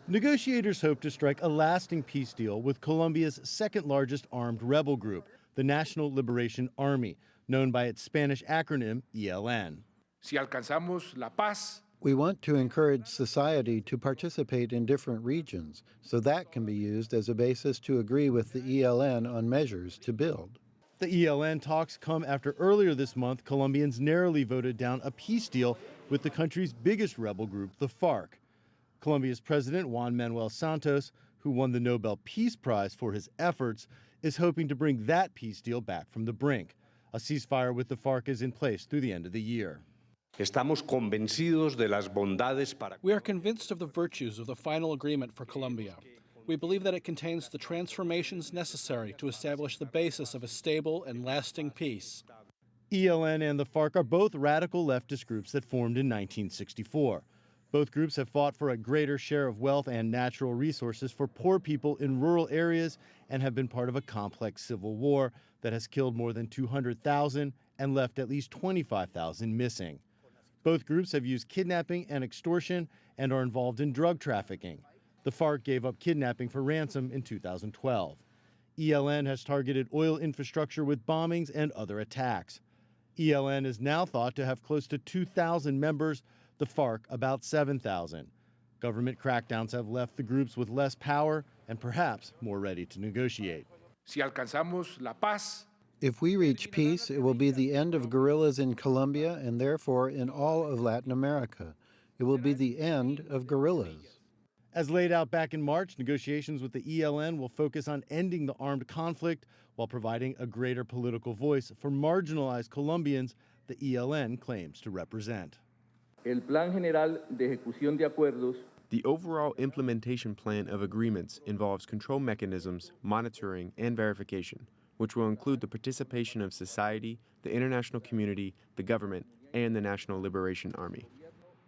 Negotiators hope to strike a lasting peace deal with Colombia's second largest armed rebel group, the National Liberation Army, known by its Spanish acronym ELN. Si alcanzamos la paz, we want to encourage society to participate in different regions, so that can be used as a basis to agree with the ELN on measures to build. The ELN talks come after earlier this month, Colombians narrowly voted down a peace deal with the country's biggest rebel group, the FARC. Colombia's President Juan Manuel Santos, who won the Nobel Peace Prize for his efforts, is hoping to bring that peace deal back from the brink. A ceasefire with the FARC is in place through the end of the year. We are convinced of the virtues of the final agreement for Colombia. We believe that it contains the transformations necessary to establish the basis of a stable and lasting peace. ELN and the FARC are both radical leftist groups that formed in 1964. Both groups have fought for a greater share of wealth and natural resources for poor people in rural areas and have been part of a complex civil war that has killed more than 200,000 and left at least 25,000 missing. Both groups have used kidnapping and extortion and are involved in drug trafficking. The FARC gave up kidnapping for ransom in 2012. ELN has targeted oil infrastructure with bombings and other attacks. ELN is now thought to have close to 2,000 members, the FARC about 7,000. Government crackdowns have left the groups with less power and perhaps more ready to negotiate. Si alcanzamos la paz, if we reach peace, it will be the end of guerrillas in Colombia and therefore in all of Latin America. It will be the end of guerrillas. As laid out back in March, negotiations with the ELN will focus on ending the armed conflict while providing a greater political voice for marginalized Colombians the ELN claims to represent. El Plan General de Ejecución de Acuerdos. The overall implementation plan of agreements involves control mechanisms, monitoring, and verification, which will include the participation of society, the international community, the government, and the National Liberation Army.